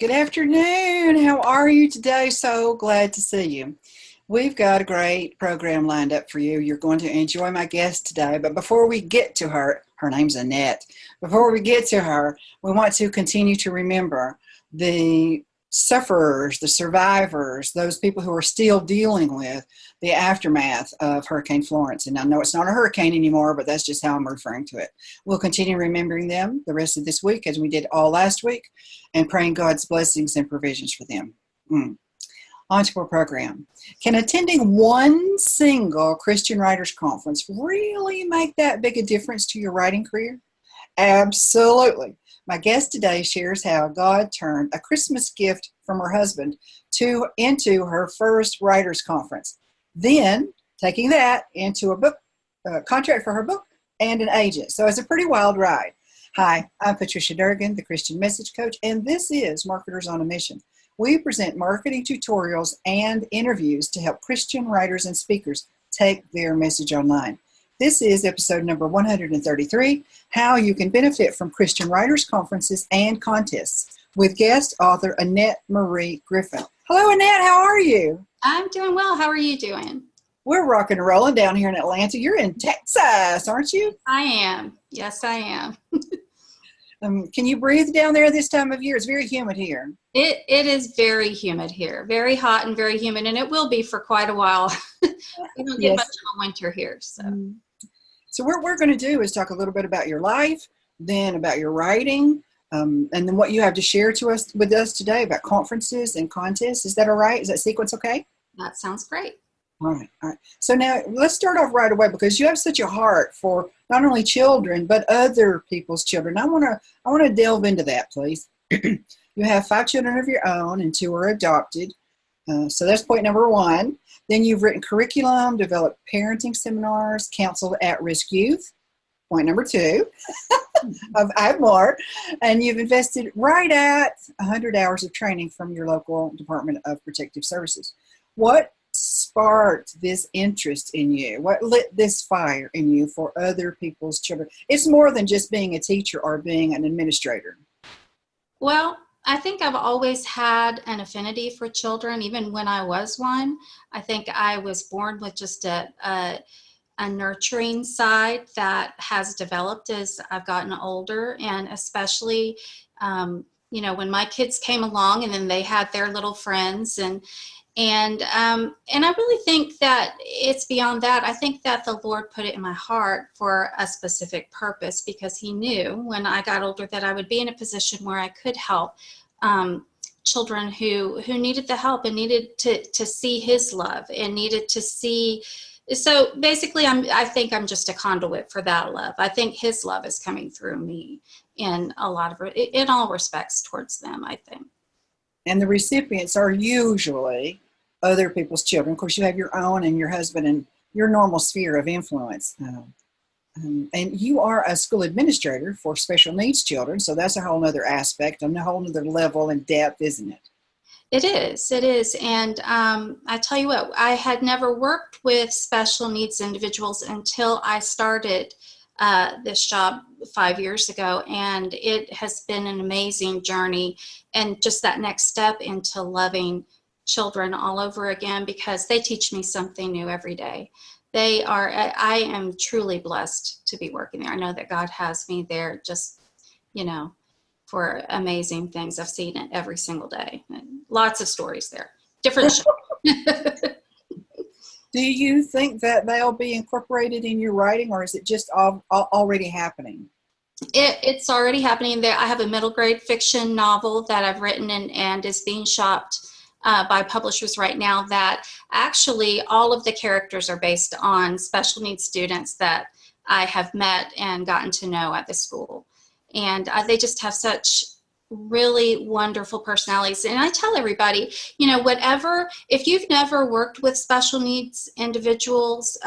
Good afternoon. How are you today? So glad to see you. We've got a great program lined up for you. You're going to enjoy my guest today. But before we get to her name's Annette. Before we get to her, we want to continue to remember the sufferers, the survivors, those people who are still dealing with the aftermath of Hurricane Florence. And I know it's not a hurricane anymore, but that's just how I'm referring to it. We'll continue remembering them the rest of this week as we did all last week and praying God's blessings and provisions for them. On to our program. Can attending one single Christian Writers Conference really make that big a difference to your writing career? Absolutely. My guest today shares how God turned a Christmas gift from her husband into her first writers conference. Then taking that into a contract for her book and an agent. So it's a pretty wild ride. Hi, I'm Patricia Durgan, the Christian Message Coach, and this is Marketers on a Mission. We present marketing tutorials and interviews to help Christian writers and speakers take their message online. This is episode number 133, How You Can Benefit from Christian Writers Conferences and Contests, with guest author Annette Marie Griffin. Hello, Annette. How are you? I'm doing well. How are you doing? We're rocking and rolling down here in Atlanta. You're in Texas, aren't you? I am. Yes, I am. Can you breathe down there this time of year? It's very humid here. It is very humid here. Very hot and very humid, and it will be for quite a while. We don't get much of a winter here. So what we're going to do is talk a little bit about your life, then about your writing, and then what you have to share with us today about conferences and contests. Is that all right? Is that sequence okay? That sounds great. All right. So now let's start off right away because you have such a heart for not only children but other people's children. I want to delve into that, please. You have 5 children of your own and 2 are adopted. So that's point number 1. Then you've written curriculum, developed parenting seminars, counseled at-risk youth. Point number 2. I have more. And you've invested right at 100 hours of training from your local Department of Protective Services. What sparked this interest in you? What lit this fire in you for other people's children? It's more than just being a teacher or being an administrator. Well, I think I've always had an affinity for children, even when I was one. I think I was born with just a nurturing side that has developed as I've gotten older, and especially, when my kids came along and then they had their little friends and I really think that it's beyond that. I think that the Lord put it in my heart for a specific purpose because he knew when I got older that I would be in a position where I could help children who needed the help and needed to see his love and needed to see. So basically, I think I'm just a conduit for that love. I think his love is coming through me in all respects towards them, I think. And the recipients are usually other people's children. Of course, you have your own and your husband and your normal sphere of influence. And you are a school administrator for special needs children, so that's a whole other aspect, a whole other level and depth, isn't it? It is. And I tell you what, I had never worked with special needs individuals until I started this job 5 years ago, and it has been an amazing journey and just that next step into loving children all over again because they teach me something new every day. I am truly blessed to be working there. I know that God has me there just, for amazing things. I've seen it every single day. And lots of stories there. Different shows. Do you think that they'll be incorporated in your writing, or is it just already happening? It's already happening. There, I have a middle grade fiction novel that I've written and is being shopped by publishers right now that actually all of the characters are based on special needs students that I have met and gotten to know at the school. And they just have such really wonderful personalities. And I tell everybody, if you've never worked with special needs individuals,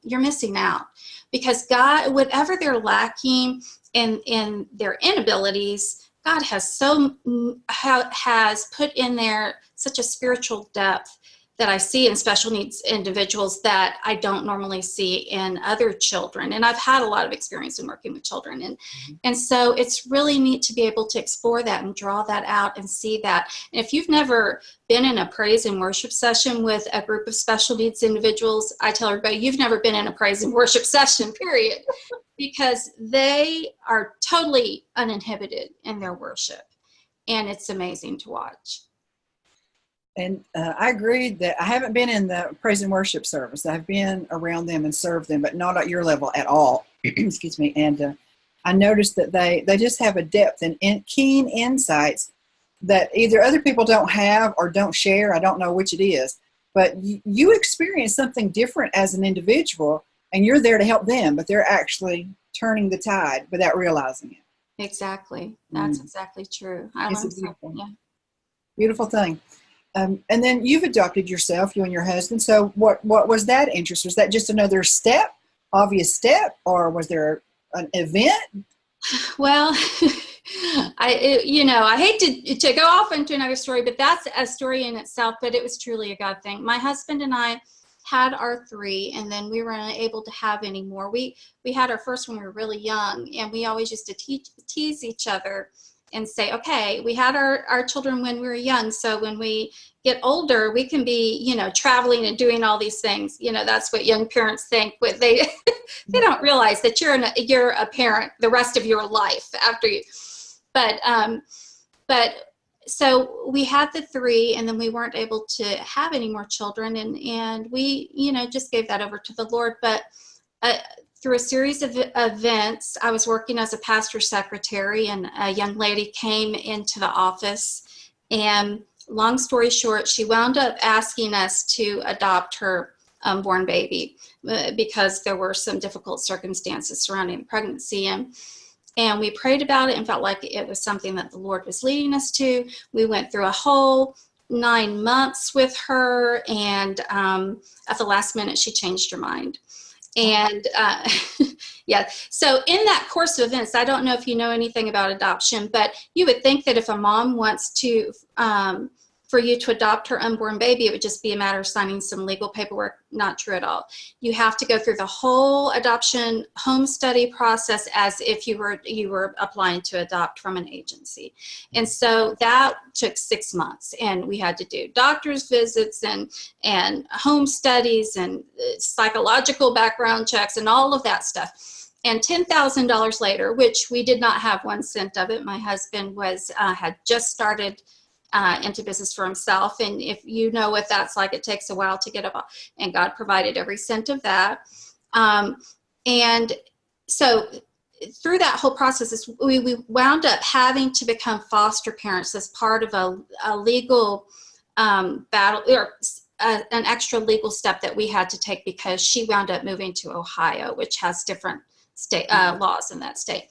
you're missing out because God, whatever they're lacking in their inabilities, God has put in there such a spiritual depth that I see in special needs individuals that I don't normally see in other children. And I've had a lot of experience in working with children. And so it's really neat to be able to explore that and draw that out and see that. And if you've never been in a praise and worship session with a group of special needs individuals, I tell everybody, you've never been in a praise and worship session, period, because they are totally uninhibited in their worship. And it's amazing to watch. And I agree that I haven't been in the praise and worship service. I've been around them and served them, but not at your level at all. Excuse me. And I noticed that they just have a depth and keen insights that either other people don't have or don't share. I don't know which it is. But you experience something different as an individual, and you're there to help them, but they're actually turning the tide without realizing it. Exactly. That's exactly true. It's a beautiful thing. And then you've adopted yourself, you and your husband. So what was that interest? Was that just another obvious step, or was there an event? Well, I hate to go off into another story, but that's a story in itself, but it was truly a God thing. My husband and I had our 3, and then we were unable to have any more. We had our first when we were really young, and we always used to tease each other and say, okay, we had our children when we were young, so when we get older, we can be, traveling and doing all these things. That's what young parents think, but they don't realize that you're a parent the rest of your life after you. But so we had the 3, and then we weren't able to have any more children, and we, just gave that over to the Lord. But through a series of events, I was working as a pastor's secretary, and a young lady came into the office, and long story short, she wound up asking us to adopt her unborn baby because there were some difficult circumstances surrounding the pregnancy. And we prayed about it and felt like it was something that the Lord was leading us to. We went through a whole 9 months with her, and at the last minute, she changed her mind. And yeah, so in that course of events, I don't know if you know anything about adoption, but you would think that if a mom wants to, for you to adopt her unborn baby, it would just be a matter of signing some legal paperwork. Not true at all. You have to go through the whole adoption home study process as if you were applying to adopt from an agency. And so that took 6 months, and we had to do doctor's visits and home studies and psychological background checks and all of that stuff. And $10,000 later, which we did not have 1 cent of it, my husband had just started into business for himself. And if you know what that's like, it takes a while to get up, and God provided every cent of that. And so through that whole process, we wound up having to become foster parents as part of a legal battle, or an extra legal step that we had to take, because she wound up moving to Ohio, which has different state laws in that state.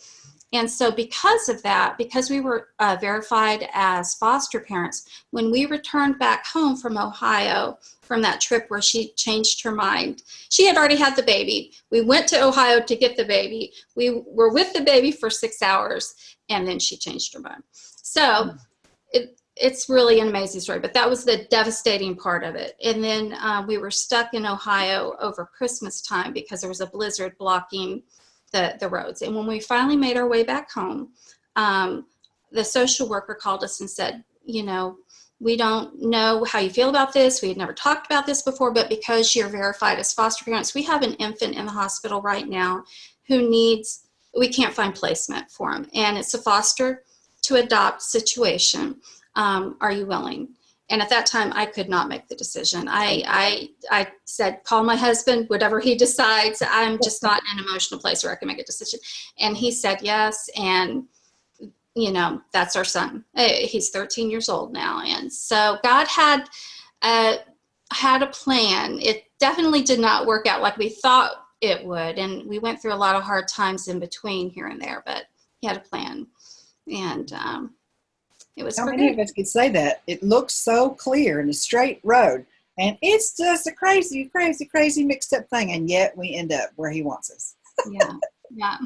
And so because of that, because we were verified as foster parents, when we returned back home from Ohio, from that trip where she changed her mind, she had already had the baby. We went to Ohio to get the baby. We were with the baby for 6 hours, and then she changed her mind. So it's really an amazing story, but that was the devastating part of it. And then we were stuck in Ohio over Christmas time because there was a blizzard blocking the roads. And when we finally made our way back home, the social worker called us and said, we don't know how you feel about this. We had never talked about this before, but because you're verified as foster parents, we have an infant in the hospital right now who we can't find placement for him. And it's a foster to adopt situation. Are you willing? And at that time, I could not make the decision. I said, call my husband, whatever he decides. I'm just not in an emotional place where I can make a decision. And he said yes. And, that's our son. He's 13 years old now. And so God had a plan. It definitely did not work out like we thought it would. And we went through a lot of hard times in between here and there, but he had a plan. And it was How many of us could say that? It looks so clear and a straight road, and it's just a crazy, crazy, crazy mixed up thing, and yet we end up where he wants us. Yeah.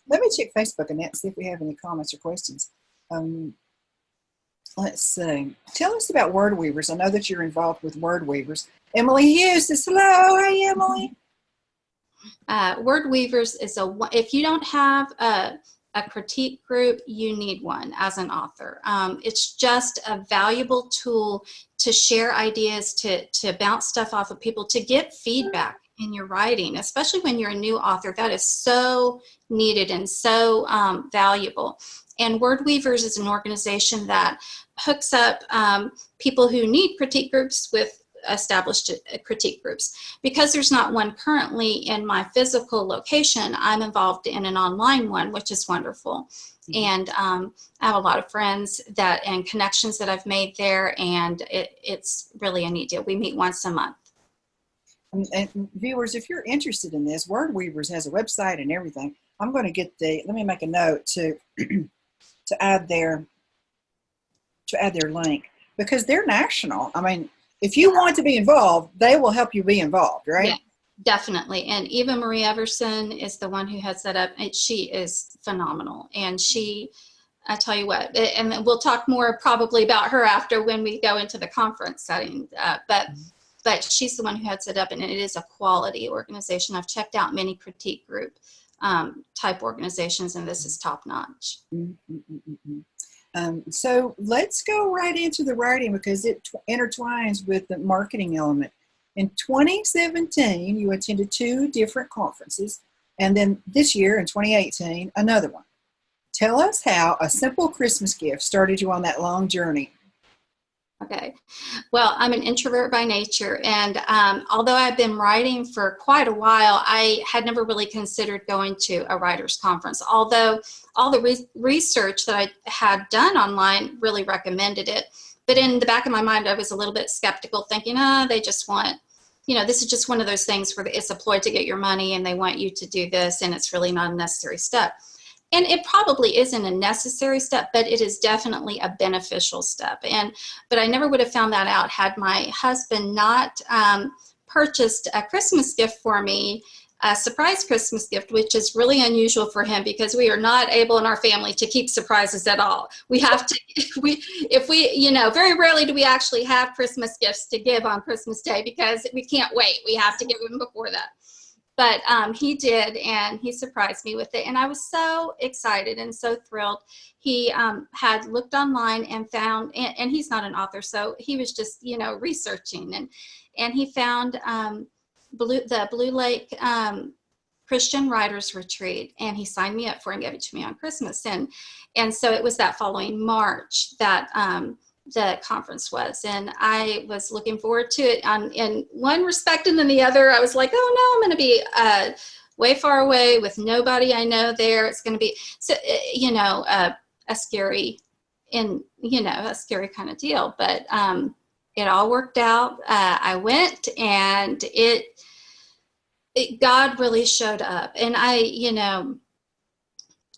Let me check Facebook, Annette, see if we have any comments or questions. Let's see. Tell us about Word Weavers. I know that you're involved with Word Weavers. Emily Hughes says hello. Hey, Emily. Word Weavers is if you don't have a critique group, you need one as an author. It's just a valuable tool to share ideas, to bounce stuff off of people, to get feedback in your writing, especially when you're a new author. That is so needed and so valuable. And Word Weavers is an organization that hooks up people who need critique groups with established critique groups. Because there's not one currently in my physical location, I'm involved in an online one, which is wonderful. And I have a lot of friends and connections that I've made there, and it's really a neat deal. We meet once a month. And viewers, if you're interested in this, Word Weavers has a website and everything. I'm going to get let me make a note to to add their link, because they're national. I mean, if you want to be involved, they will help you be involved, right? Yeah, definitely. And Eva Marie Everson is the one who heads that up. And she is phenomenal. And I tell you what, and we'll talk more probably about her after when we go into the conference setting. But she's the one who heads it up, and it is a quality organization. I've checked out many critique group type organizations, and this is top notch. So let's go right into the writing, because it intertwines with the marketing element. In 2017, you attended 2 different conferences, and then this year in 2018, another one. Tell us how a simple Christmas gift started you on that long journey. Okay. Well, I'm an introvert by nature, and although I've been writing for quite a while, I had never really considered going to a writer's conference, although all the research that I had done online really recommended it. But in the back of my mind, I was a little bit skeptical, thinking, they just want, this is just one of those things where it's a ploy to get your money, and they want you to do this, and it's really not a necessary step. And it probably isn't a necessary step, but it is definitely a beneficial step. But I never would have found that out had my husband not purchased a Christmas gift for me, a surprise Christmas gift, which is really unusual for him, because we are not able in our family to keep surprises at all. We have to, very rarely do we actually have Christmas gifts to give on Christmas Day, because we can't wait. We have to give them before that. But he did, and he surprised me with it. And I was so excited and so thrilled. He had looked online and found, and he's not an author, so he was just, researching. And he found the Blue Lake Christian Writers Retreat, and he signed me up for it and gave it to me on Christmas. And so it was that following March that the conference was, and I was looking forward to it in one respect, and then the other I was like, oh no, I'm going to be way far away with nobody I know there. It's going to be a scary kind of deal, but it all worked out. I went, and God really showed up. And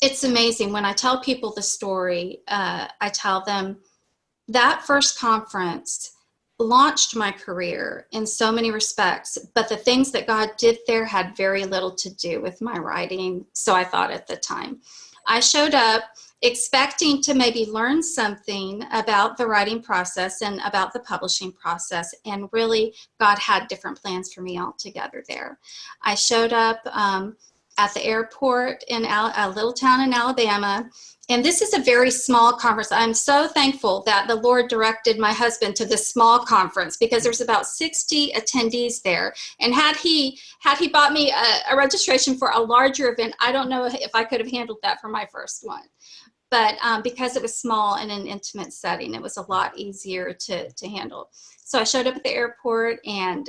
it's amazing when I tell people the story. I tell them that first conference launched my career in so many respects, but the things that God did there had very little to do with my writing. So I thought at the time. I showed up expecting to maybe learn something about the writing process and about the publishing process, and really God had different plans for me altogether there. I showed up at the airport in a little town in Alabama. And this is a very small conference. I'm so thankful that the Lord directed my husband to this small conference, because there's about 60 attendees there. And had he bought me a registration for a larger event, I don't know if I could have handled that for my first one. But because it was small and an intimate setting, it was a lot easier to handle. So I showed up at the airport, and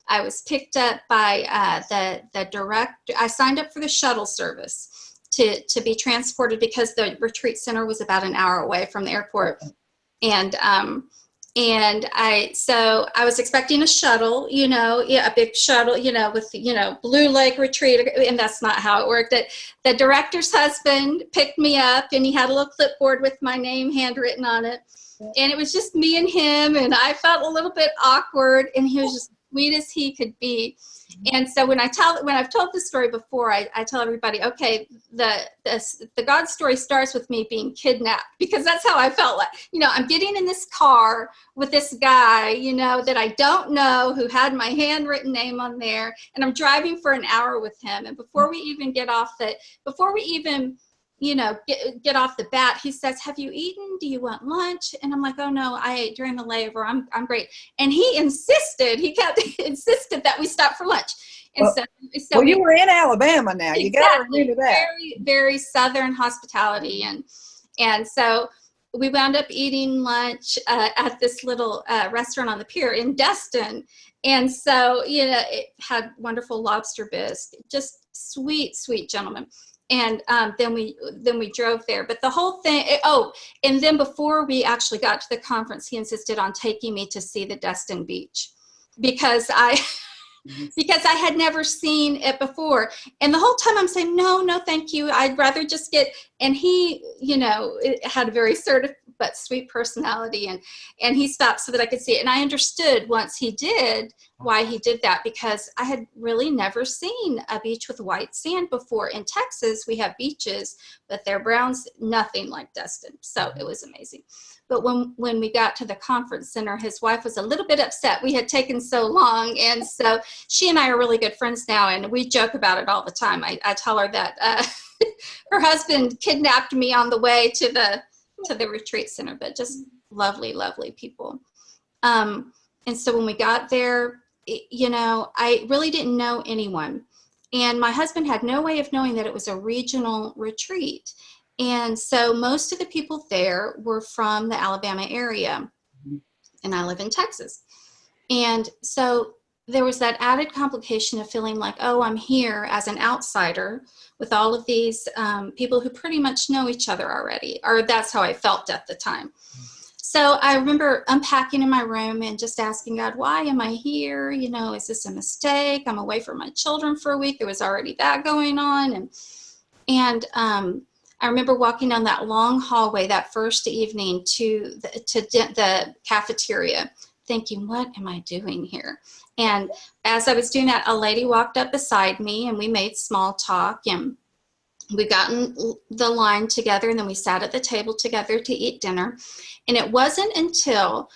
I was picked up by the director. I signed up for the shuttle service to be transported, because the retreat center was about an hour away from the airport. And I was expecting a shuttle, a big shuttle, with, Blue Lake Retreat, and that's not how it worked. The director's husband picked me up, and he had a little clipboard with my name handwritten on it. And it was just me and him, and I felt a little bit awkward, and he was just sweet as he could be. And so when I've told this story before, I tell everybody, okay, the God story starts with me being kidnapped, because that's how I felt. Like, I'm getting in this car with this guy, that I don't know, who had my handwritten name on there, and I'm driving for an hour with him. And before we even get off the bat, he says, "Have you eaten? Do you want lunch?" And I'm like, "Oh no, I ate during the layover. I'm great." And he kept insisted that we stop for lunch. And so you were in Alabama now. Exactly, you got to remember that. Very, very Southern hospitality. And so we wound up eating lunch at this little restaurant on the pier in Destin. And so, it had wonderful lobster bisque, just sweet, sweet gentleman. And then we drove there. But the whole thing, and then before we actually got to the conference, he insisted on taking me to see the Destin Beach, because I had never seen it before. And the whole time I'm saying, no, thank you. I'd rather just and he, had a very assertive but sweet personality. And he stopped so that I could see it. And I understood once he did why he did that, because I had really never seen a beach with white sand before. In Texas, we have beaches, but they're browns, nothing like Destin. So it was amazing. But when we got to the conference center, his wife was a little bit upset. We had taken so long. And so she and I are really good friends now, and we joke about it all the time. I tell her that her husband kidnapped me on the way to the retreat center, but just lovely, lovely people. And so when we got there, I really didn't know anyone. And my husband had no way of knowing that it was a regional retreat. And so most of the people there were from the Alabama area, and I live in Texas. And so there was that added complication of feeling like, oh, I'm here as an outsider with all of these people who pretty much know each other already, or that's how I felt at the time. So I remember unpacking in my room and just asking God, why am I here? Is this a mistake? I'm away from my children for a week. There was already that going on. And I remember walking down that long hallway that first evening to the cafeteria, thinking, what am I doing here? And as I was doing that, a lady walked up beside me, and we made small talk, and we got in the line together, and then we sat at the table together to eat dinner. And it wasn't until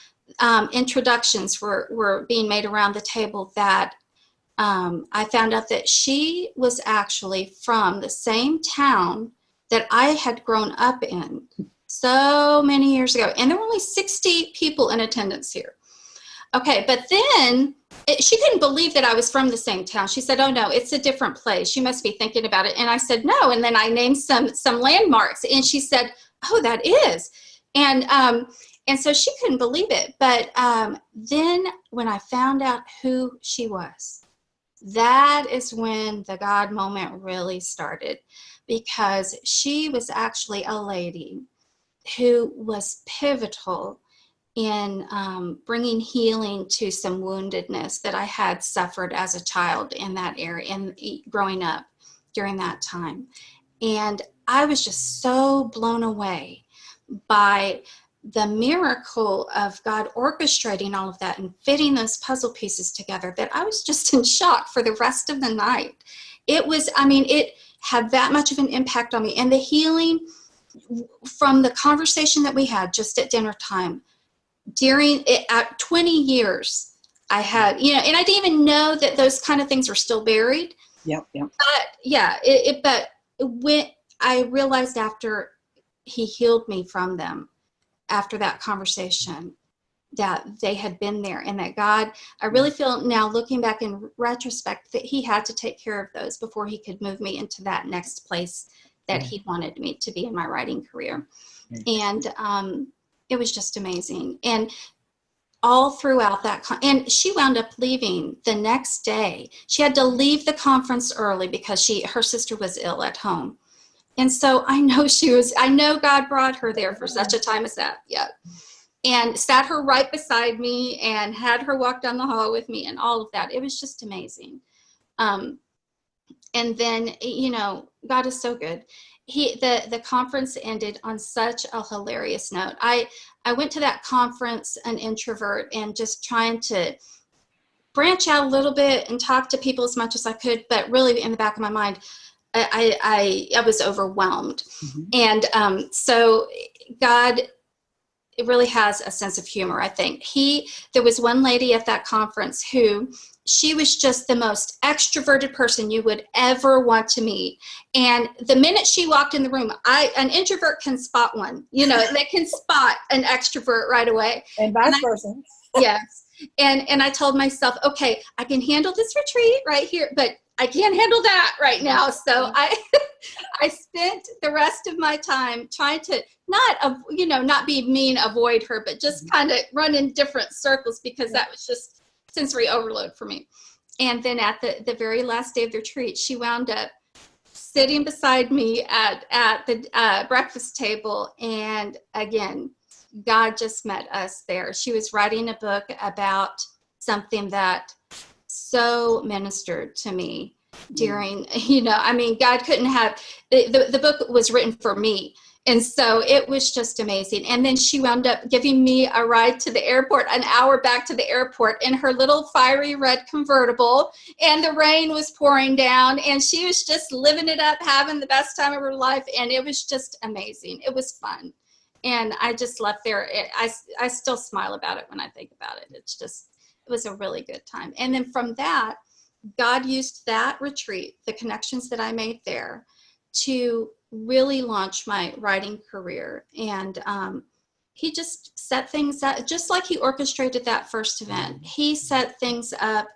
introductions were being made around the table that I found out that she was actually from the same town that I had grown up in so many years ago. And there were only 60 people in attendance here. Okay, but then she couldn't believe that I was from the same town. She said, "Oh no, it's a different place. You must be thinking about it." And I said, "No." And then I named some landmarks, and she said, "Oh, that is." And so she couldn't believe it. But then when I found out who she was, that is when the God moment really started, because she was actually a lady who was pivotal in bringing healing to some woundedness that I had suffered as a child in that area and growing up during that time. And I was just so blown away by the miracle of God orchestrating all of that and fitting those puzzle pieces together that I was just in shock for the rest of the night. It had that much of an impact on me. And the healing from the conversation that we had just at dinner time, during it, at 20 years, I had, and I didn't even know that those kind of things were still buried. Yep. But yeah, but when I realized after he healed me from them, after that conversation, that they had been there, and that God, I really feel now looking back in retrospect that he had to take care of those before he could move me into that next place that he wanted me to be in my writing career. And it was just amazing. And all throughout that, and she wound up leaving the next day. She had to leave the conference early because her sister was ill at home. And so I know God brought her there for such a time as that. Yeah. And sat her right beside me and had her walk down the hall with me and all of that. It was just amazing. And then, God is so good. The conference ended on such a hilarious note. I went to that conference an introvert and just trying to branch out a little bit and talk to people as much as I could, but really in the back of my mind, I was overwhelmed. And so God, it really has a sense of humor, I think. There was one lady at that conference who, she was just the most extroverted person you would ever want to meet. And the minute she walked in the room, an introvert can spot one. You know, they can spot an extrovert right away. And vice versa. Yes. And I told myself, okay, I can handle this retreat right here, but I can't handle that right now. So I spent the rest of my time trying to not be mean, avoid her, but just kind of run in different circles, because that was just sensory overload for me. And then at the very last day of the retreat, she wound up sitting beside me at the breakfast table. And again, God just met us there. She was writing a book about something that so ministered to me during, God couldn't have, the book was written for me. And so it was just amazing. And then she wound up giving me a ride to the airport, an hour back to the airport, in her little fiery red convertible. And the rain was pouring down, and she was just living it up, having the best time of her life. And it was just amazing. It was fun. And I just left there. I still smile about it when I think about it. It was a really good time. And then from that, God used that retreat, the connections that I made there, to really launch my writing career. And he just set things up, just like he orchestrated that first event. He set things up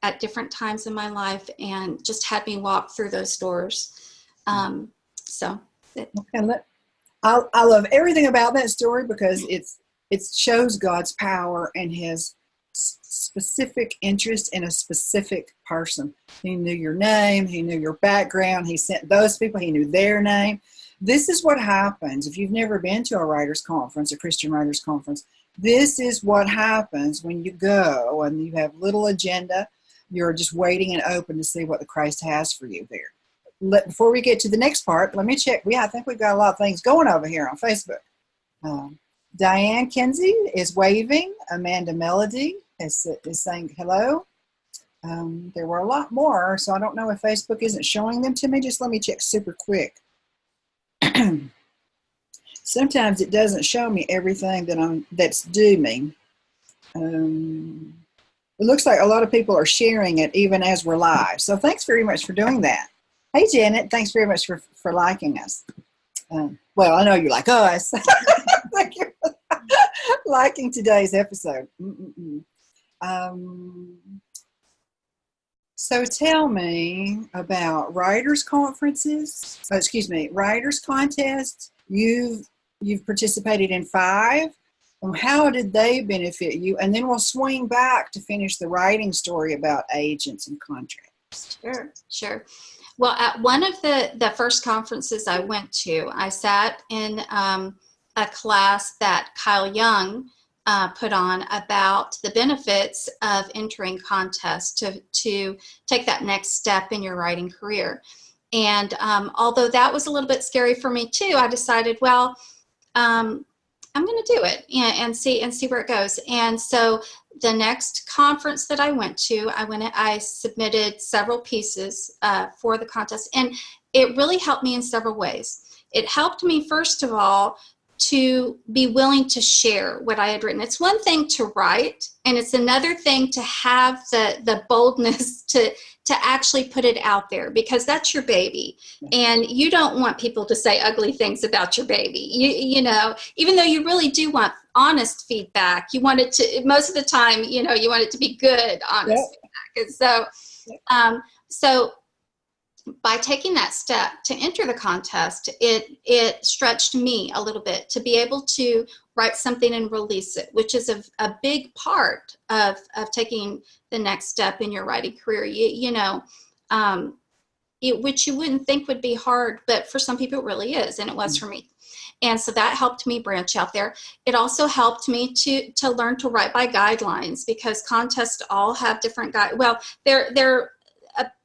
at different times in my life and just had me walk through those doors. I love everything about that story, because it shows God's power and his specific interest in a specific person. He knew your name, he knew your background, he sent those people, he knew their name. This is what happens if you've never been to a writers conference, a Christian writers conference. This is what happens when you go and you have little agenda. You're just waiting and open to see what the Christ has for you there. Before we get to the next part, let me check. I think we've got a lot of things going over here on Facebook. Diane Kinsey is waving. Amanda Melody is saying hello. There were a lot more, so I don't know if Facebook isn't showing them to me. Just let me check super quick. Sometimes it doesn't show me everything that's due me. It looks like a lot of people are sharing it even as we're live. So thanks very much for doing that. Hey, Janet, thanks very much for liking us. Well, I know you like us. Thank you for liking today's episode. So tell me about writers' conferences. Writers' contests. You've participated in 5. How did they benefit you? And then we'll swing back to finish the writing story about agents and contracts. Sure. Well, at one of the first conferences I went to, I sat in a class that Kyle Young put on about the benefits of entering contests to take that next step in your writing career. And although that was a little bit scary for me too, I decided, well, I'm going to do it and see where it goes. And so the next conference that I went to, I submitted several pieces for the contest, and it really helped me in several ways. It helped me, first of all, to be willing to share what I had written. It's one thing to write, and it's another thing to have the boldness to actually put it out there, because that's your baby. And you don't want people to say ugly things about your baby. You know, even though you really do want honest feedback, you want it to, most of the time, you want it to be good, honest feedback. And so by taking that step to enter the contest, it stretched me a little bit to be able to write something and release it, which is a big part of taking the next step in your writing career. Which you wouldn't think would be hard, but for some people it really is, and it was for me. And so that helped me branch out there. It also helped me to learn to write by guidelines, because contests all have different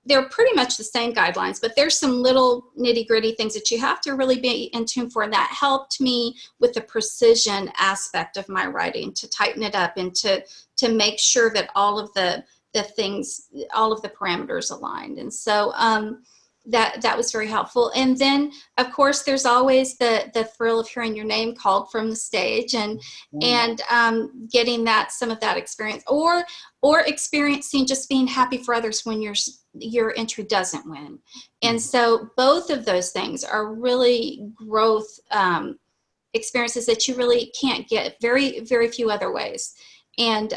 they're pretty much the same guidelines, but there's some little nitty-gritty things that you have to really be in tune for, and that helped me with the precision aspect of my writing, to tighten it up and to make sure that all of the the things, all of the parameters aligned. And so that was very helpful. And then, of course, there's always the thrill of hearing your name called from the stage, and getting some of that experience, or experiencing just being happy for others when your entry doesn't win. And so both of those things are really growth experiences that you really can't get very, very few other ways. And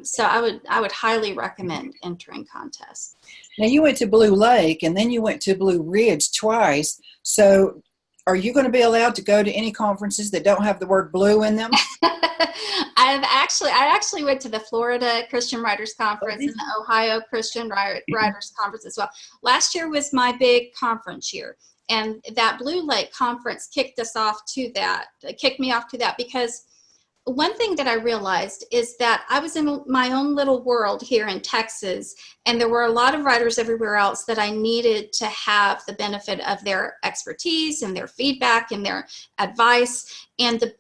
so I would highly recommend entering contests. Now, you went to Blue Lake, and then you went to Blue Ridge twice. So are you going to be allowed to go to any conferences that don't have the word blue in them? I actually went to the Florida Christian Writers Conference and the Ohio Christian Writers Conference as well. Last year was my big conference year. And that Blue Lake conference kicked me off to that, because one thing that I realized is that I was in my own little world here in Texas, and there were a lot of writers everywhere else that I needed to have the benefit of their expertise and their feedback and their advice. And the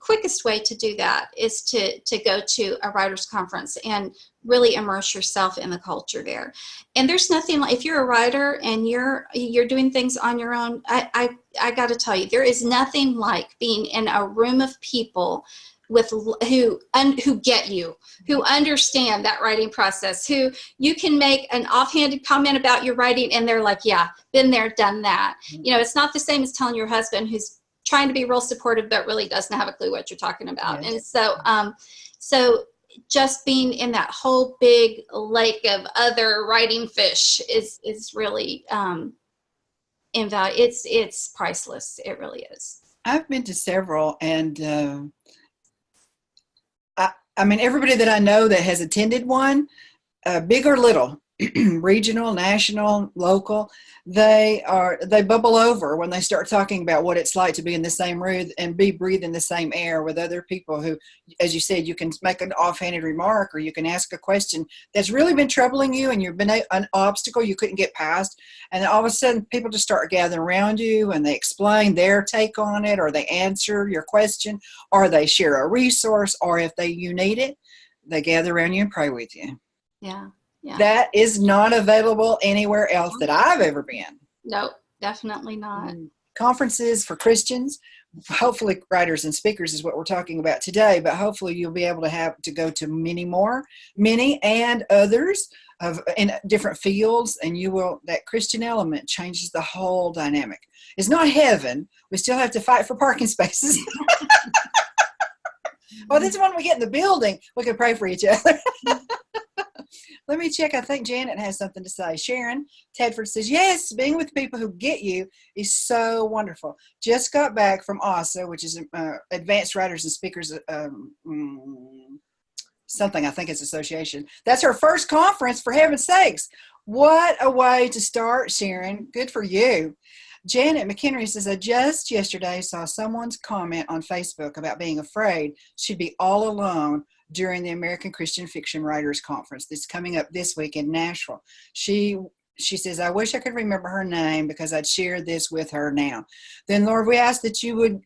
quickest way to do that is to go to a writers conference and really immerse yourself in the culture there. And there's nothing like, if you're a writer and you're doing things on your own, I got to tell you, there is nothing like being in a room of people who get you, who understand that writing process, who you can make an offhanded comment about your writing and they're like, yeah, been there, done that. You know, it's not the same as telling your husband, who's trying to be real supportive but really doesn't have a clue what you're talking about. Yes. And so just being in that whole big lake of other writing fish is really invaluable. It's priceless. It really is. I've been to several, and I mean, everybody that I know that has attended one, big or little, regional, national, local, they bubble over when they start talking about what it's like to be in the same room and be breathing the same air with other people who, as you said, you can make an offhanded remark, or you can ask a question that's really been troubling you and you've been an obstacle you couldn't get past, and then all of a sudden people just start gathering around you and they explain their take on it, or they answer your question, or they share a resource, or if you need it, they gather around you and pray with you. Yeah. Yeah. That is not available anywhere else that I've ever been. Nope, definitely not. Conferences for Christians, hopefully writers and speakers is what we're talking about today, but hopefully you'll be able to go to many and others in different fields, and that Christian element changes the whole dynamic. It's not heaven. We still have to fight for parking spaces. Well, this is when we get in the building, we can pray for each other. Let me check. I think Janet has something to say. Sharon Tedford says, yes, being with people who get you is so wonderful. Just got back from ASA, which is Advanced Writers and Speakers, something, I think it's association. That's her first conference, for heaven's sakes. What a way to start, Sharon. Good for you. Janet McHenry says, I just yesterday saw someone's comment on Facebook about being afraid she'd be all alone during the American Christian Fiction Writers Conference that's coming up this week in Nashville. She says, I wish I could remember her name because I'd share this with her now. Then, Lord, we ask that you would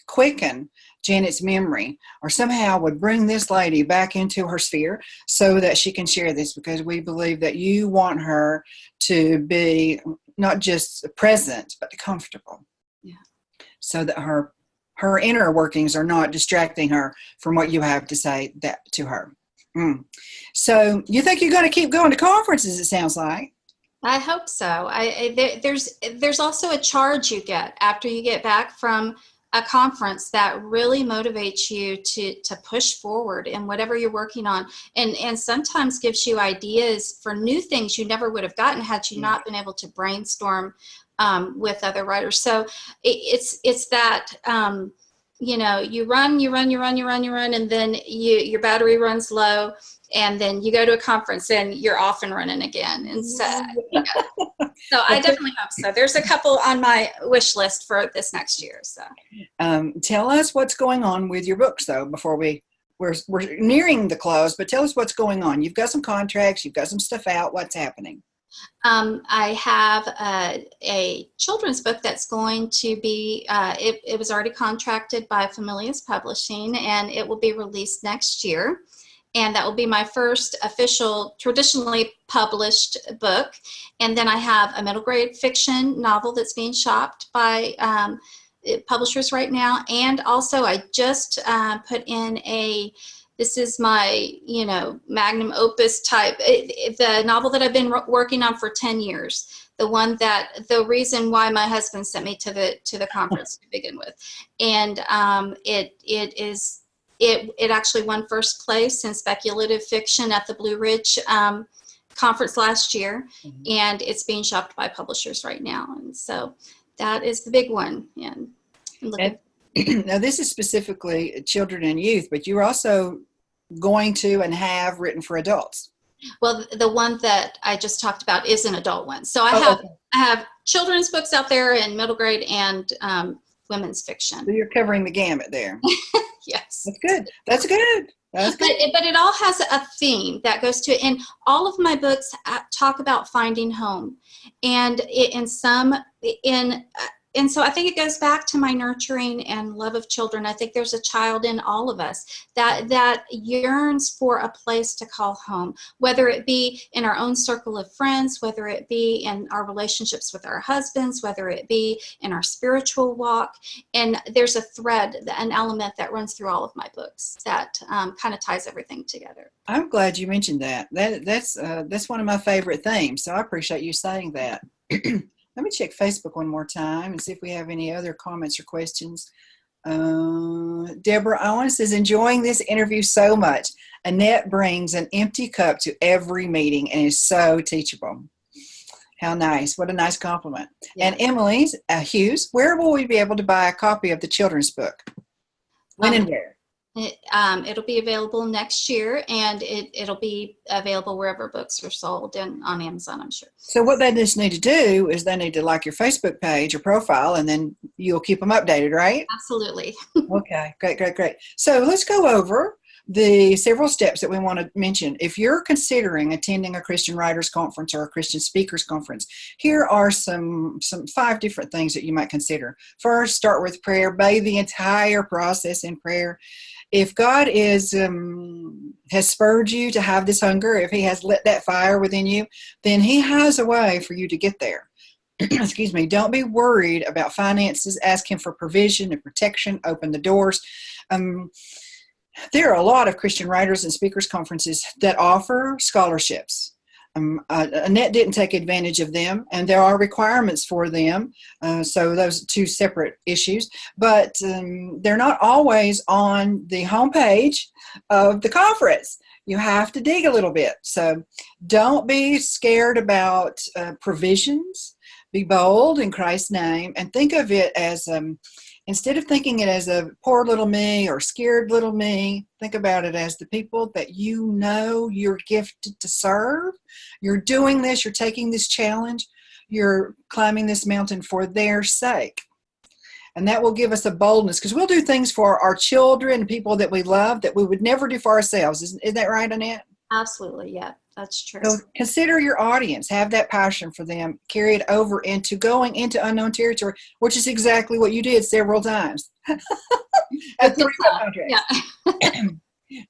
quicken Janet's memory, or somehow would bring this lady back into her sphere so that she can share this, because we believe that you want her to be not just present, but comfortable. Yeah. So that her inner workings are not distracting her from what you have to say to her. So you think you're going to keep going to conferences, it sounds like. I hope so. There's also a charge you get after you get back from a conference that really motivates you to push forward in whatever you're working on, and sometimes gives you ideas for new things you never would have gotten had you not been able to brainstorm with other writers. So it's that, you run, and then your battery runs low, and then you go to a conference and you're off and running again. And so, so I definitely hope so. There's a couple on my wish list for this next year. So tell us what's going on with your books, though, before we're nearing the close, but tell us what's going on. You've got some contracts, you've got some stuff out. What's happening? I have a children's book that's going to be, it was already contracted by Familius Publishing, and it will be released next year. and that will be my first official, traditionally published book. And then I have a middle grade fiction novel that's being shopped by publishers right now. And also I just put in this is my, magnum opus type, the novel that I've been working on for 10 years. The reason why my husband sent me to the conference to begin with. And it actually won first place in speculative fiction at the Blue Ridge conference last year. Mm-hmm. And it's being shopped by publishers right now. And so that is the big one. And now this is specifically children and youth, but you're also going to and have written for adults. Well, the one that I just talked about is an adult one. So I have children's books out there in middle grade and women's fiction. So you're covering the gamut there. Yes. That's good. That's good. That's good. But it all has a theme that goes to it. And all of my books talk about finding home. And so I think it goes back to my nurturing and love of children. I think there's a child in all of us that yearns for a place to call home, whether it be in our own circle of friends, whether it be in our relationships with our husbands, whether it be in our spiritual walk. And there's a thread, an element that runs through all of my books that kind of ties everything together. I'm glad you mentioned that. That's one of my favorite themes. So I appreciate you saying that. Let me check Facebook one more time and see if we have any other comments or questions. Deborah Owen says, enjoying this interview so much. Annette brings an empty cup to every meeting and is so teachable. How nice. What a nice compliment. Yeah. And Emily Hughes, where will we be able to buy a copy of the children's book? When and where? It'll be available next year, and it'll be available wherever books are sold and on Amazon, I'm sure. So what they just need to do is they need to like your Facebook page or profile, and then you'll keep them updated, right? Absolutely. Okay, great. So let's go over the several steps that we want to mention. If you're considering attending a Christian Writers Conference or a Christian Speakers Conference, here are some 5 different things that you might consider. First, start with prayer. Bathe the entire process in prayer. If God has spurred you to have this hunger, if he has lit that fire within you, then he has a way for you to get there. Excuse me. Don't be worried about finances. Ask him for provision and protection. Open the doors. There are a lot of Christian writers and speakers conferences that offer scholarships. Annette didn't take advantage of them, and there are requirements for them. So those are 2 separate issues, but they're not always on the homepage of the conference. You have to dig a little bit. So don't be scared about provisions. Be bold in Christ's name, and think of it as instead of thinking it as a poor little me or scared little me, think about it as the people that you know you're gifted to serve. You're doing this, you're taking this challenge, you're climbing this mountain for their sake. And that will give us a boldness, because we'll do things for our children, people that we love, that we would never do for ourselves. Isn't that right, Annette? Absolutely, yeah. That's true. So consider your audience, have that passion for them, carry it over into going into unknown territory, which is exactly what you did several times. At 3 contracts. Yeah.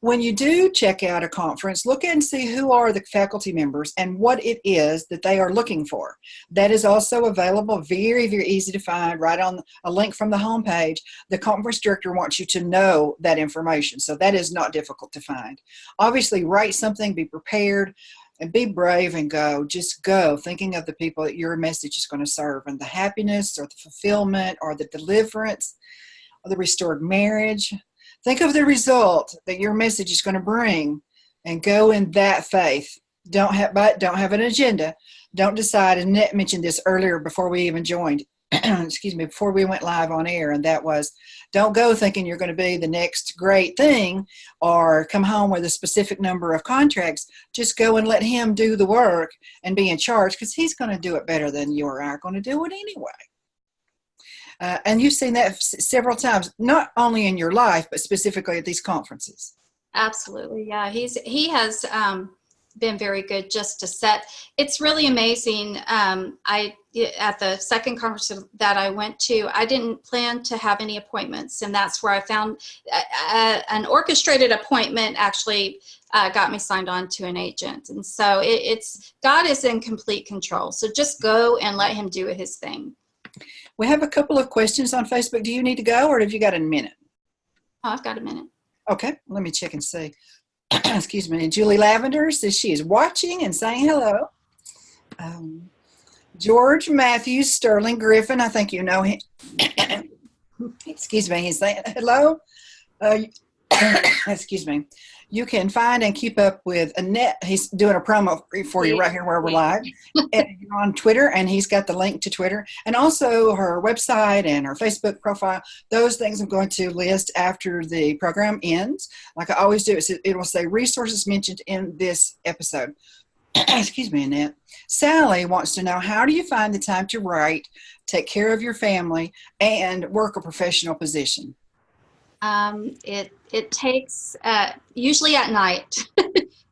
When you do check out a conference, look and see who are the faculty members and what it is that they are looking for. That is also available, very, very easy to find, right on a link from the homepage. The conference director wants you to know that information, so that is not difficult to find. Obviously, write something, be prepared, and be brave and go. Just go, thinking of the people that your message is going to serve, and the happiness or the fulfillment or the deliverance or the restored marriage. Think of the result that your message is going to bring and go in that faith. Don't have an agenda. Don't decide. And Annette mentioned this earlier before we even joined, before we went live on air. And that was, don't go thinking you're going to be the next great thing or come home with a specific number of contracts. Just go and let him do the work and be in charge, because he's going to do it better than you or I are going to do it anyway. And you've seen that several times, not only in your life, but specifically at these conferences. Absolutely, yeah. He has been very good just to set. It's really amazing. I at the second conference that I went to, I didn't plan to have any appointments, and that's where I found an orchestrated appointment actually got me signed on to an agent. And so it's God is in complete control. So just go and let him do his thing. We have a couple of questions on Facebook. Do you need to go, or have you got a minute? Oh, I've got a minute. Okay, let me check and see. Excuse me. Julie Lavender says she is watching and saying hello. George Matthews Sterling Griffin, I think you know him. Excuse me, he's saying hello. Excuse me. You can find and keep up with Annette. He's doing a promo for you right here where we're live. And you're on Twitter, and he's got the link to Twitter. And also her website and her Facebook profile. Those things I'm going to list after the program ends. Like I always do, it will say resources mentioned in this episode. Excuse me, Annette. Sally wants to know, how do you find the time to write, take care of your family, and work a professional position? It takes usually at night,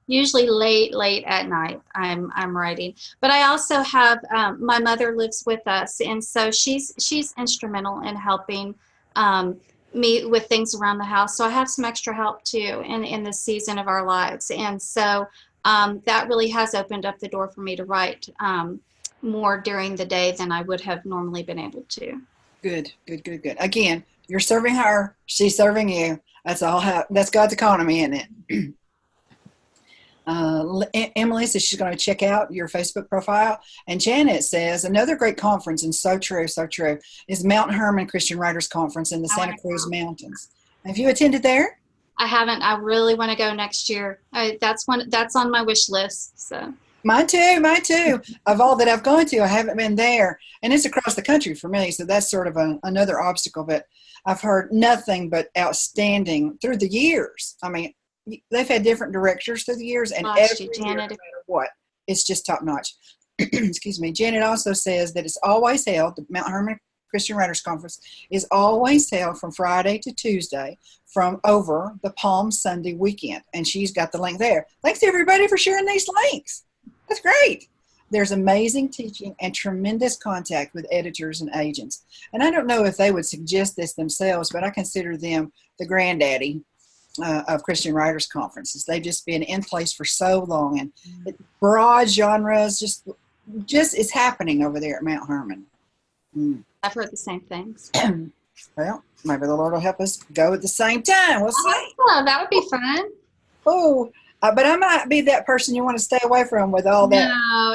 usually late at night. I'm writing, but I also have my mother lives with us, and so she's instrumental in helping me with things around the house. So I have some extra help too in this season of our lives, and so that really has opened up the door for me to write more during the day than I would have normally been able to. Good. Again, you're serving her, she's serving you. That's all. That's God's economy, isn't it? Emily says she's going to check out your Facebook profile. And Janet says another great conference, and so true, is Mount Hermon Christian Writers Conference in the Santa Cruz Mountains. Have you attended there? I haven't. I really want to go next year. That's on my wish list. So. Mine too. Of all that I've gone to, I haven't been there. And it's across the country for me, so that's sort of another obstacle. But I've heard nothing but outstanding through the years. I mean, they've had different directors through the years, and every year, no matter what, it's just top notch. Excuse me. Janet also says that it's always held, the Mount Hermon Christian Writers Conference is always held from Friday to Tuesday from over the Palm Sunday weekend. And she's got the link there. Thanks everybody for sharing these links. That's great. There's amazing teaching and tremendous contact with editors and agents. And I don't know if they would suggest this themselves, but I consider them the granddaddy of Christian Writers Conferences. They've just been in place for so long, and broad genres just is happening over there at Mount Hermon. I've heard the same things. Well, maybe the Lord will help us go at the same time. We'll see. Oh, that would be fun. Oh, but I might be that person you want to stay away from with all that.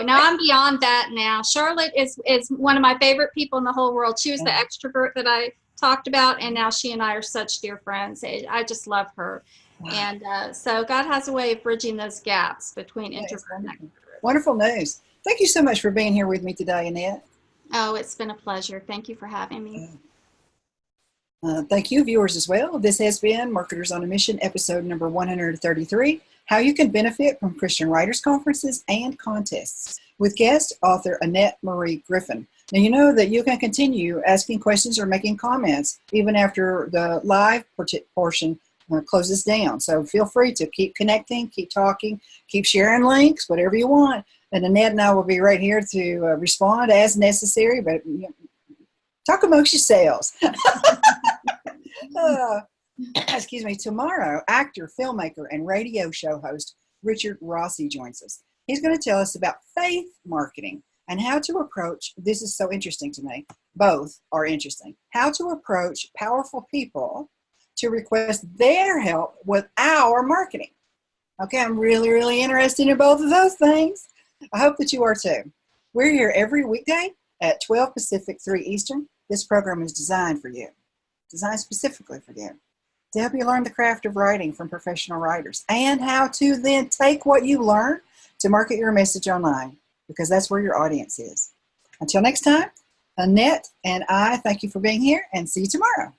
No, I'm beyond that now. Charlotte is one of my favorite people in the whole world. She was the extrovert that I talked about, and now she and I are such dear friends. I just love her. Wow. And so God has a way of bridging those gaps between introvert and extrovert. Wonderful news. Thank you so much for being here with me today, Annette. Oh, it's been a pleasure. Thank you for having me. Thank you, viewers, as well. This has been Marketers on a Mission, episode number 133, How You Can Benefit from Christian Writers Conferences and Contests, with guest author Annette Marie Griffin. Now, you know that you can continue asking questions or making comments even after the live portion closes down. So feel free to keep connecting, keep talking, keep sharing links, whatever you want. And Annette and I will be right here to respond as necessary, but talk amongst yourselves. Excuse me. Tomorrow, actor, filmmaker, and radio show host Richard Rossi joins us. He's going to tell us about faith marketing and how to approach, this is so interesting to me, both are interesting, how to approach powerful people to request their help with our marketing. Okay, I'm really, really interested in both of those things. I hope that you are too. We're here every weekday at 12 Pacific, 3 Eastern. This program is designed for you, designed specifically for you, to help you learn the craft of writing from professional writers and how to then take what you learn to market your message online, because that's where your audience is. Until next time, Annette and I thank you for being here and see you tomorrow.